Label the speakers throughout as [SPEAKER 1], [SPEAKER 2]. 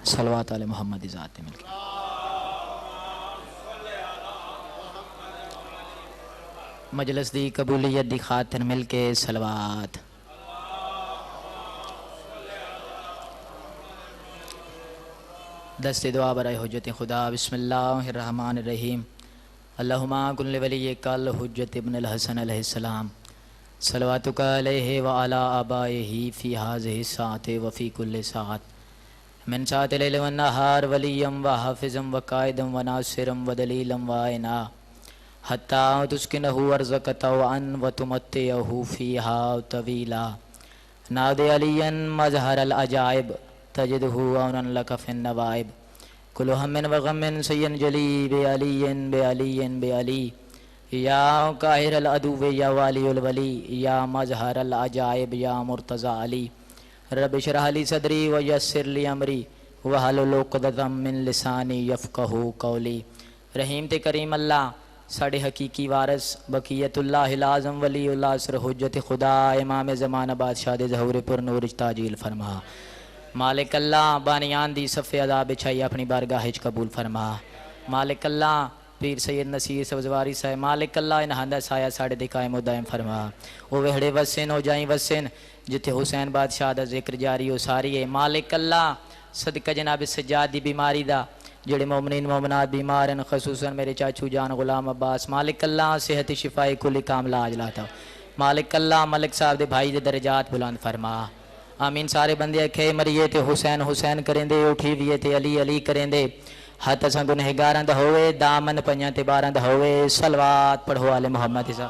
[SPEAKER 1] सलवात आले मोहम्मद ज़ात मिलके मजलिस दी कबूलियत दी खातिर मिलके सलवात। दस्ते दुआ बराए हुज्जत खुदा। बिस्मिल्लाहिर्रहमानिर्रहीम। अल्लाहुम्मा कुल्लि वलिय्यकल हुज्जत इब्नुल हसन अलैहिस्सलाम सलवातुका अलैहि व अला आबाइही फ़ी हाज़िहि साअति व फ़ी कुल्लि साअत मिन साअतिल लैल वन नहार वलिय्यम व हाफ़िज़म व काइदम व नासिरम व दलीलम व आइना हत्ता तुस्किनहु अर्ज़क़तहु अन व तुमत्तिअहु फ़ीहा तवीला। नादे अलियन मज़हरल अजाइब तजिदहु औनन लक फ़िन नवाइब कुल्लु हम्मिन व ग़म्मिन सय्यन जली बे अली या काहिरल अदुव्वे या वालियुल वली या मज़हरल अजाइब या मुर्तज़ा अली रब्बि इश्रह ली सदरी व यस्सिर ली अमरी वहलुल उक़दतम मिन लिसानी यफ़क़हू क़ौली। रहीम ते करीम अल्लाह साढ़े हकीकी वारस बक़ियतुल्लाहिल आज़म वलीउल असर हुज्जत खुदा इमाम ज़माना बादशाह दे ज़हूर पुर नूर ताजील फरमा। मालिक अल्लाह बानियान दी सफ़े अदा बिछाई अपनी बारगाह हिच कबूल फरमा। मालिक अल्लाह पीर सैयद नसीर सब्ज़वारी साहब मालिक अल्लाह इन्हां साया साढ़े दे कायम दायम फरमा। वो वेहड़े वसन हो जाई वसन जिथे हुसैन बादशाह दा जिक्र जारी हो सारी है। मालिक अल्लाह सदका जनाब सज्जाद दी बीमारी दा जेड़े मोमिनीन मोमिनात बीमार हैं खसूसन मेरे चाचू जान गुलाम अब्बास मालिक अल्लाह सेहत शिफाई कुल कामला अजलाता। मालिक अल्लाह मलिक साहब दे भाई दे दर्जात बुलंद फरमा। आमीन। सारे बंदे खे मरिए ते हुसैन हुसैन करेंदे उठी विए ते अली अली करेंदे हथ असां गुनहगारां दा होवे दामन पंजां ते 12 दा होवे। सलवात पढ़ो आले मोहम्मद सा।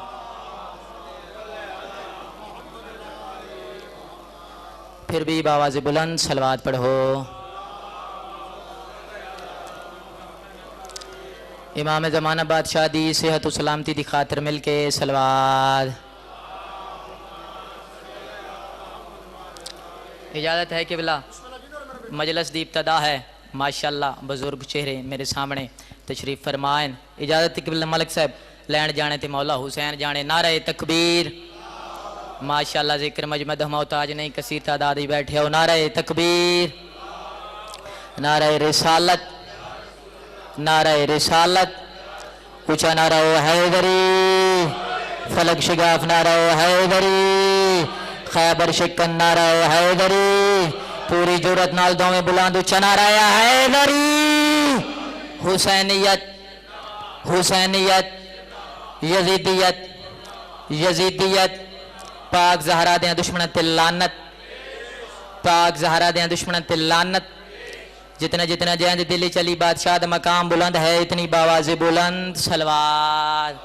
[SPEAKER 1] फिर भी बावाज़ बुलंद सलवात पढ़ो। इमाम ज़माना बादशाह दी सेहत सलामती दी खातिर मिलके सलवात। इजाज़त है कि बिला मजलिस दी इब्तदा है। माशाअल्लाह बुजुर्ग चेहरे मेरे सामने तशरीफ़ फरमाएं। इजाज़त कि बिला मलिक साहब लैंड जाने ते मौला हुसैन जाने। नारे तकबीर। माशाअल्लाह जिक्र मजमद मोहताज नहीं कसीर तादाद ही बैठे हो। नारे तकबीर। नारे रिसालत। नारे रिसालत। ऊंचा नारा हैदरी। फलक शिगाफ नारा हैदरी। खैबर शिकन नारा हैदरी। पूरी जुरत नाल दो में बुलंद ऊंचा नारा हैदरी। हुसैनियत हुसैनियत यजीदियत यजीदियत पाक ज़हरा दे दुश्मन ते लानत पाक ज़हरा दे दुश्मन ते लानत। जितना जितना जैन दिल्ली चली बादशाह दा मकाम बुलंद है इतनी बावाज़े बुलंद सलवात।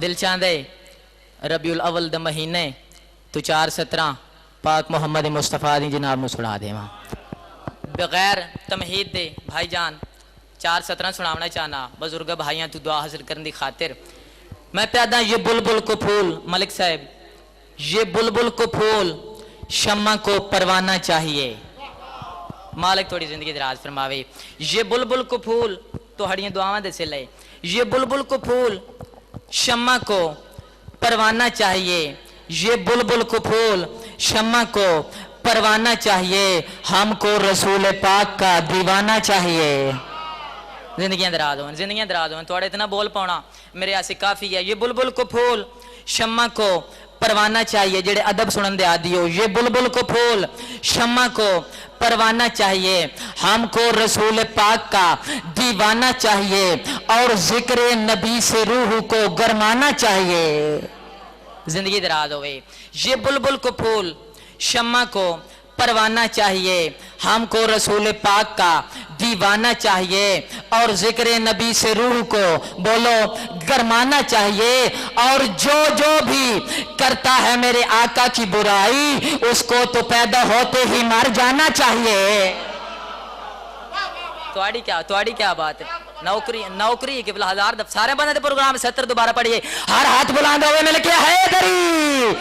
[SPEAKER 1] दिल चांदे रबीउल अव्वल द महीने तो 4:17 पाक मोहम्मद मुस्तफ़ा दी जनाब नूं सुना देवां बगैर तमहीद दे। भाईजान 4:17 सुनावना चाहना बुजुर्ग भाइयों तू दुआ हासिल करने की खातिर मैं प्यादा ये बुलबुल को फूल मलिक साहब ये बुलबुल को फूल शम्मा को परवाना चाहिए। मालिक थोड़ी जिंदगी दराज फरमावे। ये बुलबुल को फूल तो हड़ियां दुआवां दे सिले। ये बुलबुल को फूल शम्मा को परवाना चाहिए। ये बुलबुल को फूल शम्मा को परवाना चाहिए। हमको रसूल पाक का दीवाना चाहिए। जिंदगियां दराज हो जिंदगियां दराज हो थोड़ा इतना बोल पाना मेरे आसे काफ़ी है। ये बुलबुल को फूल शम्मा को परवाना चाहिए जेड़े अदब सुनन दे आदि हो। ये बुलबुल को फूल शम्मा को परवाना चाहिए। हमको रसूल पाक का दीवाना चाहिए और जिक्र नबी से रूह को गरमाना चाहिए। जिंदगी दराज होवे। ये बुलबुल को फूल शम्मा को परवाना चाहिए। हमको रसूल पाक का दीवाना चाहिए और जिक्र नबी से रूह को बोलो गरमाना चाहिए। और जो जो भी करता है मेरे आका की बुराई उसको तो पैदा होते ही मर जाना चाहिए। तुहाड़ी क्या बात है। नौकरी नौकरी के 1000 सारे बंदे दे प्रोग्राम 70 दोबारा पढ़िए हर हाथ बुलंद होवे मिल के हैदरी।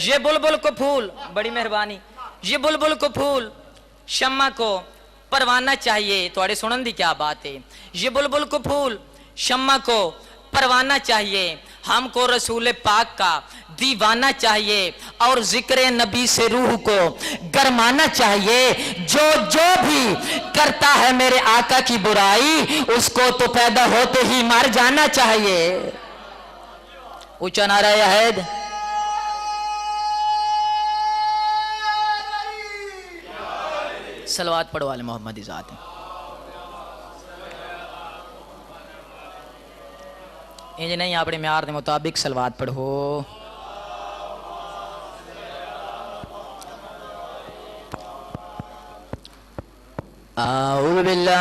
[SPEAKER 1] ये बुलबुल को फूल बड़ी मेहरबानी। ये बुलबुल को फूल शम्मा को परवाना चाहिए। थोड़े सुनन दी क्या बात है। ये बुलबुल को फूल शम्मा को परवाना चाहिए। हमको रसूल पाक का दीवाना चाहिए और जिक्र नबी से रूह को गरमाना चाहिए। जो जो भी करता है मेरे आका की बुराई उसको तो पैदा होते ही मार जाना चाहिए। ऊंचा नारा हैद। सलवात पढ़ो वाले मोहम्मद इजात। इंज नहीं अपने म्यार के मुताबिक सलवात पढ़ो। आऊज़ु बिल्लाहि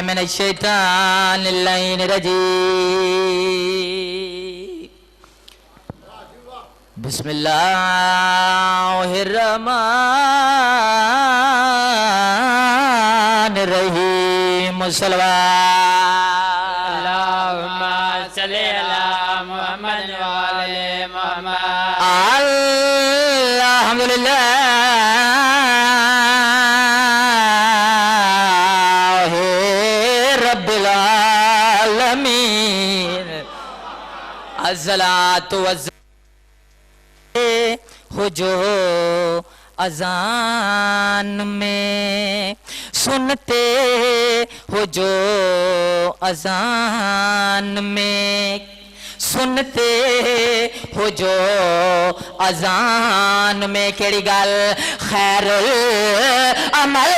[SPEAKER 1] मिनश शैतानिर रजीम। बिस्मिल्लाहिर्रहमानिर्रहीम।
[SPEAKER 2] अल्लाहुम्मा सल्ली अला मुहम्मद व आले मुहम्मद।
[SPEAKER 1] अल्हम्दुलिल्लाह रब्बिल आलमीन। अस्सलातु हो जो अजान में सुनते हो, जो अजान में सुनते हो, जो अजान में केड़ी गल खैरुल अमल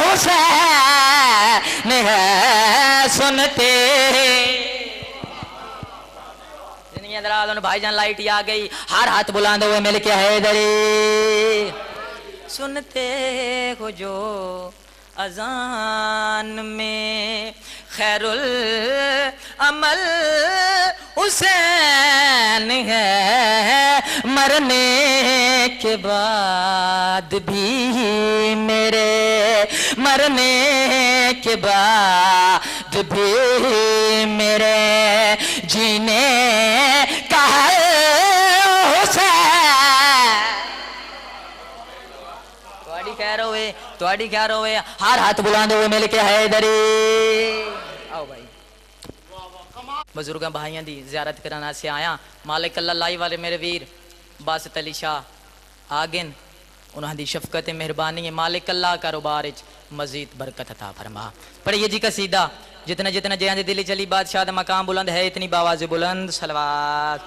[SPEAKER 1] हुसैन है सुनते। भाईजान लाइट आ गई, हर हाथ बुलाते हुए मिल के हैदरी। सुनते हो जो अजान में खैरुल अमल हुसैन है, मरने के बाद भी मेरे, मरने के बाद भी मेरे जीने का तुआड़ी क्या रोए, हर हाथ बुलाते हुए मिल के हैदरी। आओ भाई बुजुर्ग भाइयों की जियारत कराना से आया। मालिक अल्लाह लाई वाले मेरे वीर बासित अली शाह आ गए, उन्होंने शफकत मेहरबानी है। मालिक अल्लाह कारोबार मजीद बरकत अता फरमा। पढ़िए जी कसीदा। जितना जितना जया दी दिली चली बादशाह दा मकाम बुलंद है, इतनी बावाज़ बुलंद सलवात।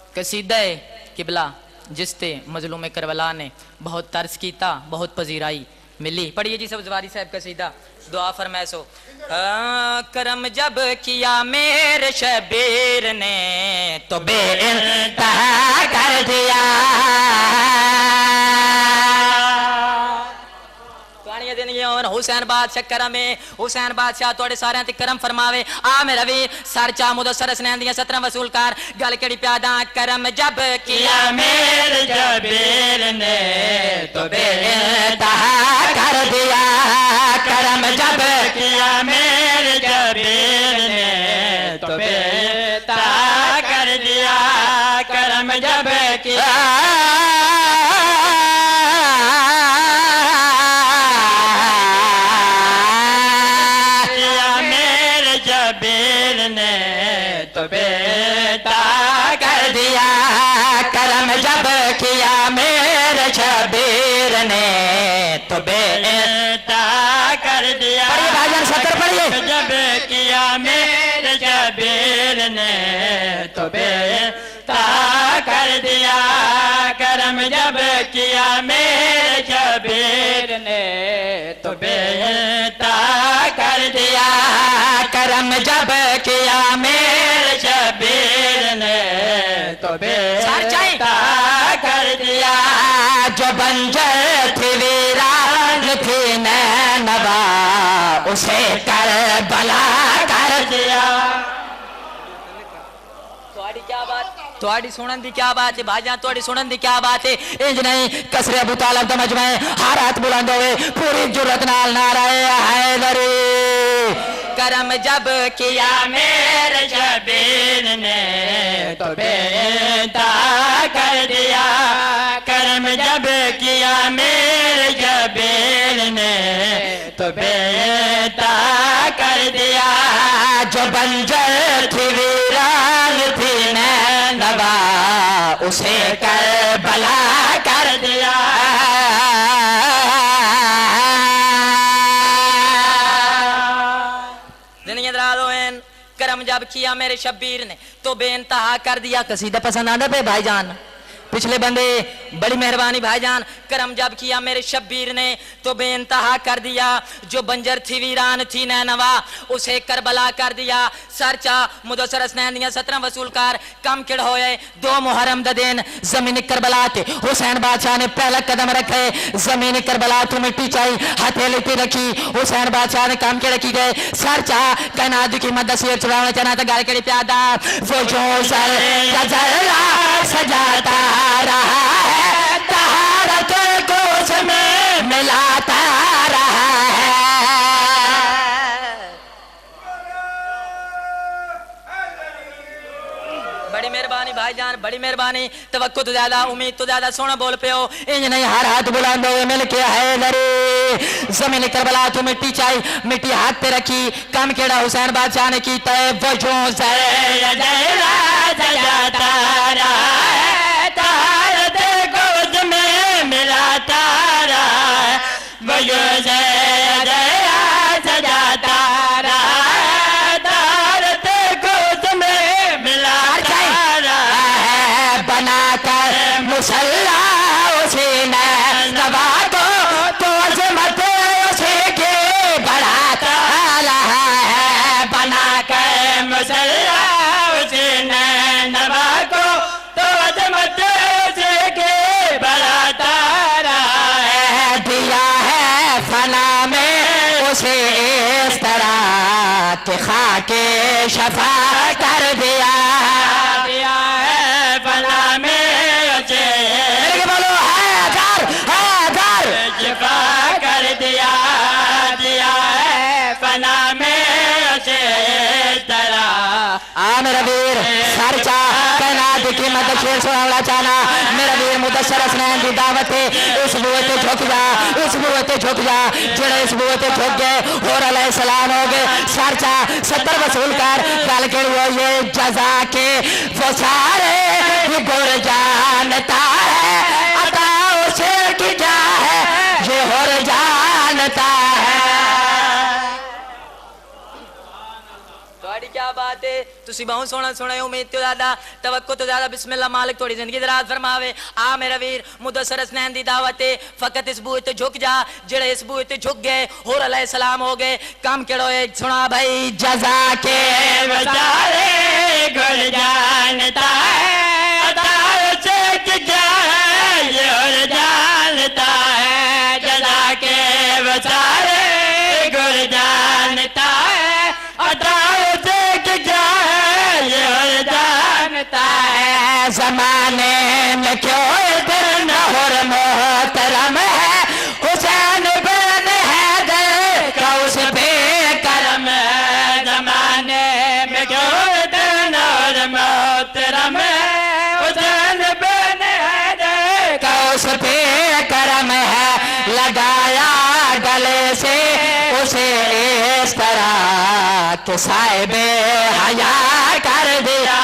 [SPEAKER 1] कसीदा है किबला जिसते मजलूम करबला ने बहुत तर्स किया, बहुत पजीराई मिली। पढ़िए जी सब जवारी साहब कसीदा। दुआ फरमैसो। करम जब किया मेरे शबीर ने तो बेइंतहा कर दिया। हुसैन बादशाह करम है, हुसैन बादशाह थोड़े सारे ते करम फरमावे। आ मेरा वीर सर चा मुदस्सर हसनैन दियां 17 वसूलकार गल केड़ी प्यादा। करम जब किया
[SPEAKER 2] मेरे जबीर ने तो
[SPEAKER 1] बेइंतहा कर दिया। करम जब
[SPEAKER 2] किया मेरे जबीर ने तो बेइंतहा कर दिया। करम जब किया तो बेटा कर दिया। करम जब किया मेरे शबीर ने तो बेटा कर दिया।
[SPEAKER 1] भाईजान सतर पढ़िए।
[SPEAKER 2] जब किया मेरे शबीर ने तो बेटा कर दिया। करम जब किया मेरे शबीर ने तो बेटा कर दिया।
[SPEAKER 1] करम जब किया मेरे
[SPEAKER 2] शबीर ने तो बेटा कर दिया।
[SPEAKER 1] जो बंजर थी वीरान थी नैनवा उसे करबला कर दिया। क्या बात, तुहाडी सुनन दी क्या बात है भाईजान, तुहाडी सुनन दी क्या बात है। इंज नहीं कसरे अबू तालिब दा मजमा है, हर हाथ बुलंद होवे पूरी जुर्रत नाल नारा हैदरी। करम जब किया
[SPEAKER 2] मेरे शबीर ने तो बेटा कर दिया करम जब किया मेरे शबीर ने तो बेटा कर दिया
[SPEAKER 1] जो बंजर थी वीरान थी नैनवा उसे करबला कर दिया करम जब किया मेरे शब्बीर ने तो बेइंतहा कर दिया। कसीदा पसंद आना पे भाईजान पिछले बंदे बड़ी मेहरबानी भाईजान। करम जब किया मेरे शब्बीर ने तो बेइंतहा कर दिया जो बंजर थी वीरान थी नैनवा उसे करबला कर दिया। सरचा मुदस्सर हसनैन दियां 17 वसूलकार कम किड़ होए 2 मुहर्रम दा दिन जमीन करबला ते हुसैन बादशाह ने पहला कदम रखे जमीन करबला तो मिट्टी चाई हथेली पे रखी हुसैन बादशाह ने कम किड़ की गए। सरचा कायनात की मदद से चलाना चाहना था गाल के प्यादा वो जो सर गजला सजाता रहा है तहारत को उसमें मिलाता रहा है। बड़ी मेहरबानी भाईजान बड़ी मेहरबानी। तवक्को तो ज्यादा उम्मीद तो ज्यादा सोना बोल पे हो इंज नहीं हर हाथ बुलंद हो मिल के है दरे जमीन करबला तो मिट्टी चाई मिट्टी हाथ पे रखी कम केड़ा हुसैन बादशाह ने की तय वजों से
[SPEAKER 2] सजाता रहा है तारत को उसमें मिलाता रहा है वजो से सजाता रहा है तारत को उसमें मिलाता रहा है
[SPEAKER 1] बनाकर मुसल्ला उसी ने नवा को तो अजमत उसी के बढ़ाता रहा है।
[SPEAKER 2] बनाकर मुसल्ला उसी ने नवा को तो अजमत उसी के बढ़ाता रहा है।
[SPEAKER 1] दिया है फना में उसे इस तरह के खाके शफा कर दिया
[SPEAKER 2] है फना में उसे
[SPEAKER 1] बोलो है
[SPEAKER 2] शिफा कर दिया है फना में उसे इस तरह
[SPEAKER 1] मेरा वीर सरचा कायनात की मदद शेर सुनाना चाहना मेरा वीर मुदस्सर हसनैन की दावत है इस बुए ते झुक जा इस बुए ते झुक जा जेड़े इस बुए ते झुक गए और अलैहि सलाम हो गए। सरचा 70 वसूल कर गल के ये जजा के वो सारे गुर जानता है अता उसे की क्या है ये और जानता है। क्या बात है तुसी बहुत सोना सुने उम्मीद तो ज्यादा तवक्को तो ज्यादा बिस्मिल्लाह मालिक थोड़ी जिंदगी दराज फरमावे। आ मेरा वीर मुदस्सर हसनैन दी दावत है फकत इस बूए ते झुक जा जेड़े इस बूए ते झुक गए और अलैहि सलाम हो गए काम केड़ो है सुना भाई जजा के
[SPEAKER 2] बेचारे गुल जानता है अता से क्या है ये और जानता है जजा के बेचारे गुल जानता है अता
[SPEAKER 1] जानता है जमाने में क्यों इतना और मोहतरम है हुसैन बिन हैदर का उस बेकरम
[SPEAKER 2] है जमाने में क्यों इतना और मोहतरम है हुसैन बिन हैदर
[SPEAKER 1] का उस बेकरम है लगाया गले से उसे इस तरह के साहिबे हया कर दिया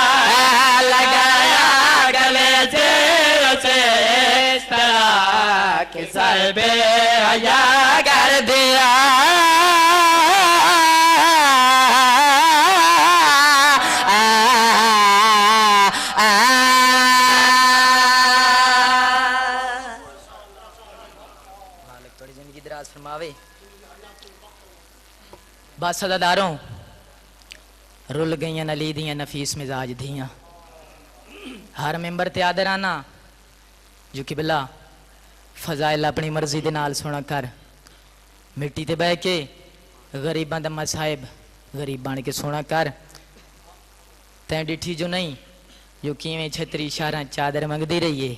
[SPEAKER 1] लगाया गले से उसे इस तरह के साहिबे हया कर दिया। मालिक थोड़ी जिंदगी दराज फरमावे। बस सदादारों रुल गई अली दियां नफीस मिजाज दियां हर मेंबर ते आदर आना जो कि बिला फजाइल अपनी मर्जी दे नाल सुना कर मिट्टी ते बह के गरीबां दा मसाहिब गरीब बन के सुना कर तैं डिठी जो नहीं जो किवें छतरी शारा चादर मंगदी रही है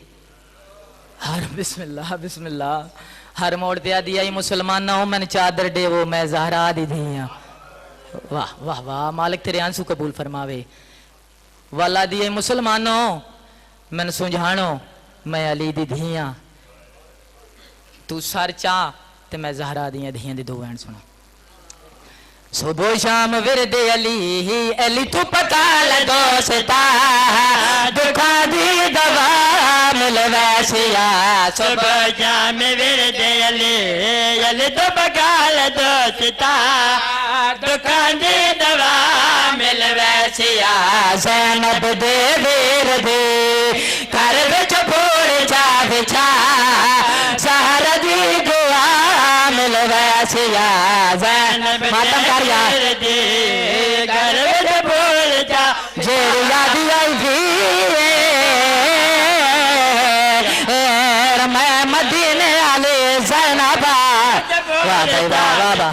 [SPEAKER 1] हर बिस्मिल्लाह बिस्मिल्लाह हर मोड़ ते आदि आई मुसलमान ना हो मैंने चादर देवो मैं ज़हरा दी दियां वाह वाह वाह, मालिक तेरे आंसू कबूल फरमावे। वाला दिए मुसलमानों मैन सुझाणो, मैं अली दी धियां, तू सर चा ते मैं ज़हरा दियां धियां दी दो वैन सुनो। सुबह शाम विरदे अली, अली तू पका ले दोस्ता, दुखा दी दवा मिल वैसिया।
[SPEAKER 2] सुबह शाम विरदे अली, अली तो बगाल दोस्ता, दुकान दी दवा मिल वैसिया।
[SPEAKER 1] ज़ैनब दे वीर दे घर विच फूल जा विछा, ज़हरा दी दुआ मिल वैसिया। ज़ैनब मातम कर यार
[SPEAKER 2] दे घर विच फूल जा,
[SPEAKER 1] जेड़ी याद आई थी मैं मदीने वाले ज़ैनबा। वाह भाई वाह वाह वाह,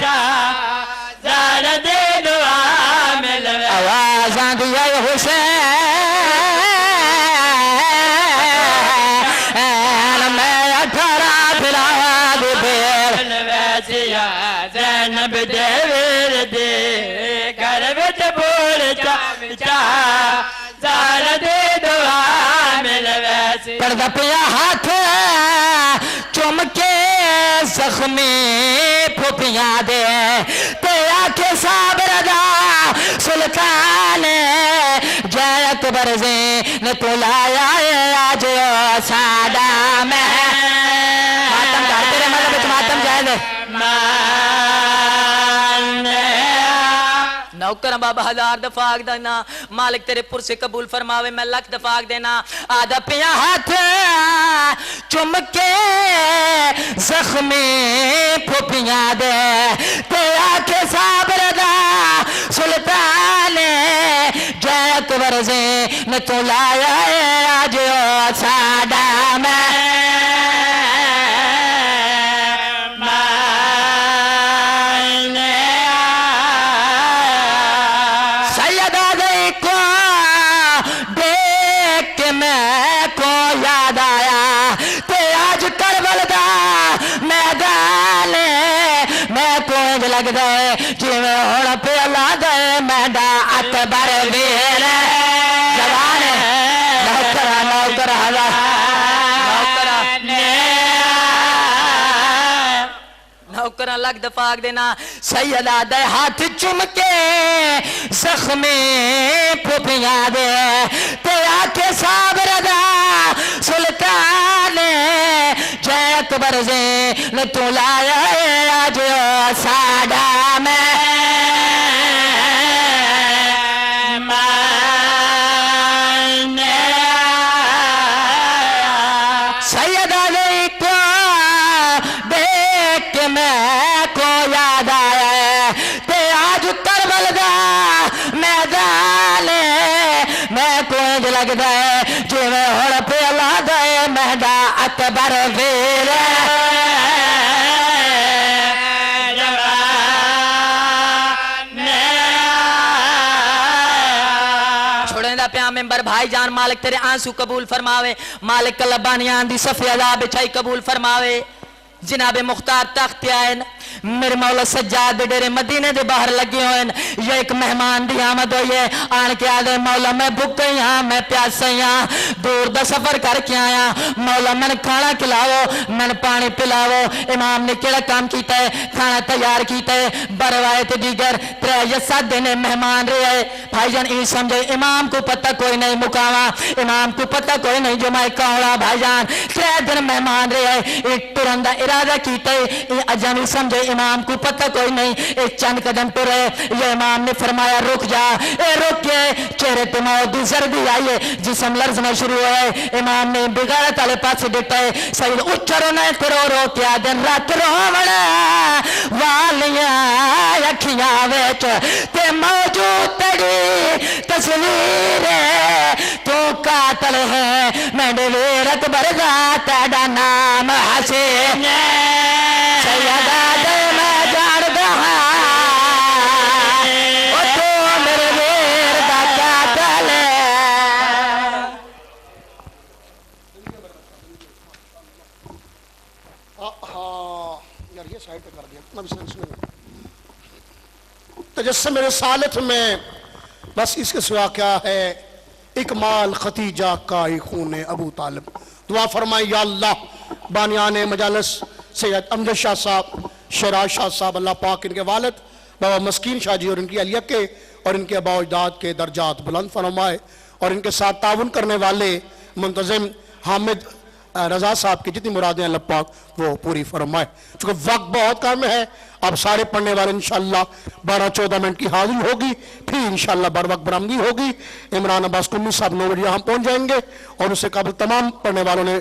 [SPEAKER 2] ज़हरा दी दुआ मिल वैसिया।
[SPEAKER 1] आवाज़ आंदी है हुसैन, मैं 18 फिरावा दी बेर।
[SPEAKER 2] ज़ैनब दे वीर दे घर विच फूल जा, ज़हरा दी दुआ मिल वैसिया।
[SPEAKER 1] करदा पिया हाथ चुम के जख्मी फुफिया दे, ते आखे साबर दा सुल्तान जय अकबर से ने तो लाया आज सादा मैं। मातम कर तेरे मतलब विच मातम जायज़ है। नौकर बाबा हजार दफाक देना, मालिक तेरे पुर से कबूल फरमावे, मैं लख दफाक देना। आधा पिया हाथ चुम के जख्मी फुफिया दे, ते आके साबर दा सुल्तान जय अकबर से न तो लाया आज सादा मैं। लगदा है जिवें हुण प्याला दे मैंडा अकबर वीर जवान नौकर नौकर हला नौकर लग दफाक देना। सैयदा दे हाथ चुम के जख्मी फुफिया दे, ते आके साबर दा सुल्तान जय अकबर से न तू लाया आज साड़ा मैं। सैयदा को देख के मैं को याद आया, ते आज करबल दा मैदान मैं को लगदा है जिवें हुण प्याला दे मैंडा अकबर वीर प्या मेंबर भाई जान, मालिक तेरे आंसू कबूल फरमावे, मालिक कलबानियान दी सफ़े अज़ाब बिछाई कबूल फरमावे। जनाबे मुख्तार तख्त आए मेरे मौला सज्जाद डेरे मदीने दे बाहर लगे हुए, ये एक मेहमान दी आमद हुई है। आन के आदे मौला मैं भुक्खा ही हाँ, मैं प्यासा ही हाँ, दूर दा सफर करके आया, मौला मैंने खाना खिलाओ, मैंने पानी पिलाओ। इमाम ने केड़ा काम किया है, खाना तैयार किया है, बरवायत दीगर 3 या 7 दिन मेहमान रहे। भाईजान ये समझे इमाम को पता कोई नहीं मुकावा, इमाम को पता कोई नहीं जो मैं कौड़ा। भाईजान 3 दिन मेहमान रहे, एक तुरंत दा इरादा किया है, अजमी समझे इमाम को पता कोई नहीं। एक चंद कदम टुरे, ये इमाम ने फरमाया रुक जा, रुक के चेहरे पे मौत दी जर्दी आई है, जिसम लर्जना शुरू हुआ है। इमाम ने बिगाड़त वाले पास दिता है, सही उच्चरो न करो रो क्या दिन रात रोवण वालियां अखियां विच ते मौजूद तेरी तस्वीर तू कातल है मैंने वीर अकबर दा तेरा नाम हसीन सैयदा दे मैं जानदा ओ तू मेरे वीर दा कातल
[SPEAKER 3] हाँ यार ये साइड पे कर दिया, मैं भी सेंस नहीं। तजस्सुम रिसालत में बस इसके सिवा क्या है, इकमाल खतीजा का ही खून अबू तालिब। दुआ फरमाए या अल्लाह बानियान मजालस सैयद अमजद शाह साहब, शराज शाह साहब, अल्लाह पाक इनके वालिद बाबा मस्कीन शाह जी और इनकी अलिया के और इनके अबा अजदाद के दर्जात बुलंद फरमाए, और इनके साथ ताउन करने वाले मुंतजिम हामिद रजा साहब की जितनी मुरादें अल्लाह पाक वो पूरी फरमाए। चूँकि वक्त बहुत कम है, अब सारे पढ़ने वाले इंशाअल्लाह 12-14 मिनट की हाजिरी होगी, फिर इंशाअल्लाह बर वक्त बरामदी होगी। इमरान अब्बास कुन्नी साहब 9 बजे यहाँ पहुँच जाएंगे और उससे काबिल तमाम पढ़ने वालों ने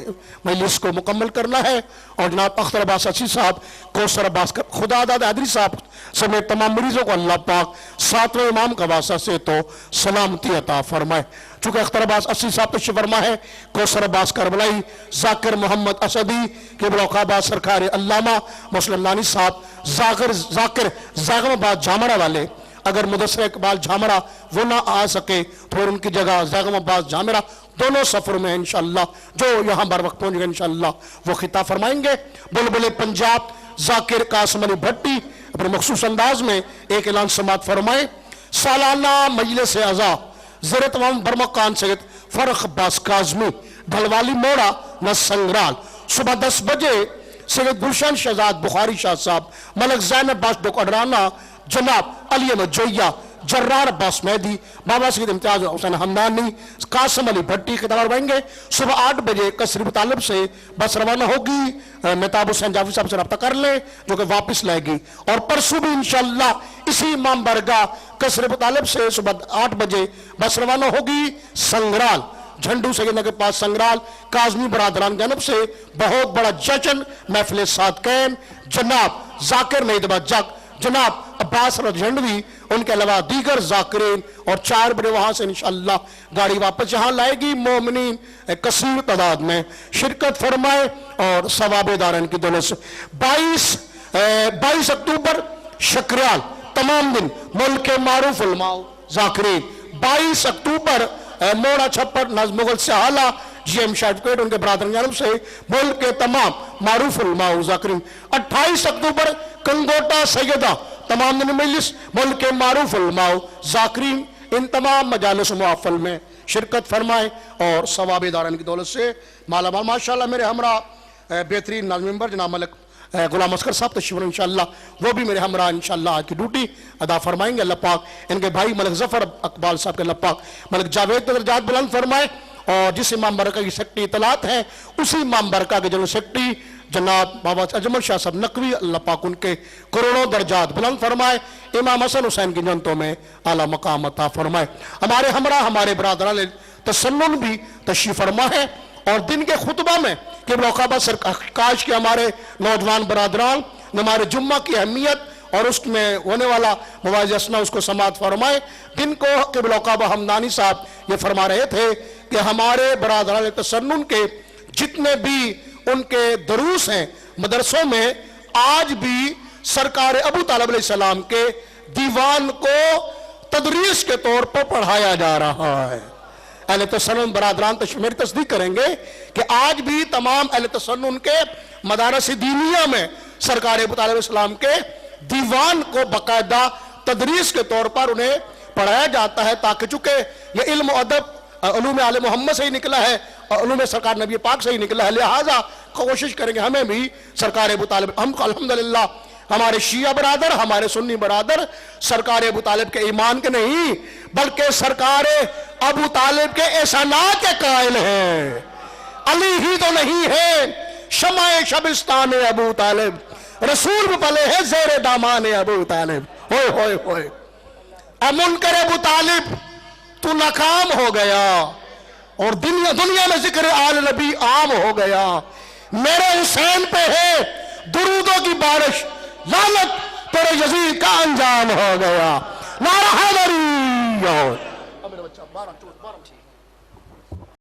[SPEAKER 3] मजलिस को मुकम्मल करना है। और जनाब अख्तर अब्बास असी साहब, कौसर अब्बास खुदादाद हैदरी साहब समेत तमाम मरीजों को अल्लाह पाक 7वें इमाम का वास्ता से तो सलामती अता फरमाए। चूँकि अख्तर अब्बास असी साहब तशरीफ फरमा है, कौसर अब्बास करबलाई, जाकिर मोहम्मद असदी के बलौकाबाद सरकार अल्लामा मुस्लिम लानी साहब, जाकिर जागमाबाद झामरा वाले, अगर मुदस्सर इकबाल झामरा वो ना आ सके तो फिर उनकी जगह जागमाबाद झामरा दोनों सफर में इंशाअल्लाह जो यहाँ बर वक्त पहुँचेगा इंशाअल्लाह वो खिताब फरमाएंगे। बुलबुल पंजाब जाकिर कासिम अली भट्टी अपने मखसूस अंदाज में एक ऐलान समात फरमाए। सालाना मजलिस अज़ा ज़र तमाम बरमकान सैयद फर्ख अब्बास काज़मी ढलवाली मोड़ा न संग्राल, सुबह 10 बजे सैयद गुलशन शहजाद बुखारी शाह साहब, मलक ज़ैनब बाश डोकराना, जनाब अली अहमद जोया, जर्रार अब्बास मेहदी, बाबा सैयद इम्तियाज हुसैन हमदानी, कासिम अली भट्टी के तबार रहेंगे। सुबह 8 बजे कसर अबू तालिब से बस रवाना होगी, मेहताब हुसैन जाफरी साहब से रब्ता कर लें जो कि वापस लाएगी। और परसों भी इंशाअल्लाह इसी इमाम बरगाह कसर अबू तालिब से सुबह 8 बजे बस रवाना होगी संग्राल, झंडू सैयद के पास संग्राल, काजमी बरादरान जनब से बहुत बड़ा जश्न महफिल सादकैन, जनाब जाकिर नईदबाद जग, जनाब अब्बास रजंडवी, उनके अलावा दीगर जाकिरीन, और 4 बजे वहां से इंशाअल्लाह गाड़ी वापस यहाँ लाएगी। मोमिनीन कसीर तादाद में शिरकत फरमाए और सवाब दारन की दोनों से 22 अक्टूबर शकरियाल तमाम दिन मुल्क के मारूफ उलमाओ जाकिरीन, 22 अक्टूबर मोड़ा छप्पर मुगल से हाला GM शार्टकट उनके बरादर जानब से मुल्क के तमाम मारूफ उलमाओ जाकिरीन, 28 अक्टूबर कंगोटा सैयदा तमाम दिन मजलिस मुल्क के मारूफ उलमाओ जाकिरीन, इन तमाम मजालिस मुआफ़ल में शिरकत फरमाए और सवाब दारन की दौलत से मालामाल। माशाअल्लाह मेरे हमरा बेहतरीन नाज़िम मेंबर जनाब मलिक गुलाम अस्कर साहब तशरीफ इंशाअल्लाह वो भी मेरे हमरा इंशाअल्लाह आज की ड्यूटी अदा फरमाएंगे। अल्लाह पाक इनके भाई मलिक जफर अकबाल साहब के अल्लाह पाक मलिक जावेद के दर्जात बुलंद फरमाए, और जिस इमाम बरका की सेक्रेटरी इतलात है उसी इमाम बरका के जनरल सेक्रेटरी जनाब बाबा अजमल शाह साहब नकवी, अल्लाह पाक उनके करोड़ों दर्जात बुलंद फरमाए, इमाम हसन हुसैन की जनतों में आला मकाम अता फरमाए। हमारे हमरा हमारे बरादरान तसन्नुन भी तशरीफ फरमा है, और दिन के खुतबा में कि मौकाबा काश के हमारे नौजवान बरादरान हमारे जुम्मा की अहमियत और उसमें होने वाला मुवाज़ना उसको समात फरमाए। दिन को कि मौकाबा हमदानी साहब ये फरमा रहे थे कि हमारे बरादरान तसन्नुन के जितने भी उनके दरूस हैं मदरसों में आज भी सरकार अबू तालिब अलैहिस्सलाम के दीवान को तदरीस के तौर पर पढ़ाया जा रहा है। अहले तसन्नुन बरादरान मेरी तस्दीक करेंगे कि आज भी तमाम अहले तसन्नुन के मदारस दीनिया में सरकार अबू तालिब अलैहिस्सलाम के दीवान को बाकायदा तदरीस के तौर पर उन्हें पढ़ाया जाता है, ताकि चूंकि यह इल्म अदब उलूम आले मोहम्मद से ही निकला है और उलूम सरकार नबी पाक से ही निकला है, लिहाजा कोशिश करेंगे हमें भी सरकार अबू तालिब, हम अल्हम्दुलिल्लाह हमारे शिया बरादर हमारे सुन्नी बरादर सरकार अबू तालिब के ईमान के नहीं बल्कि सरकार अबू तालिब के एहसानात के कायल हैं। अली ही तो नहीं है शमाए शबिस्तान अबू तालिब, रसूल भी पले है ज़ेरे दामान अबू तालिब। होए होए होए मुनकर अबू तालिब तू नाकाम हो गया और दुनिया में जिक्र आल नबी आम हो गया। मेरे हुसैन पे है दुरूदों की बारिश, लानत तेरे यजीद का अंजाम हो गया। नारा हैदरी।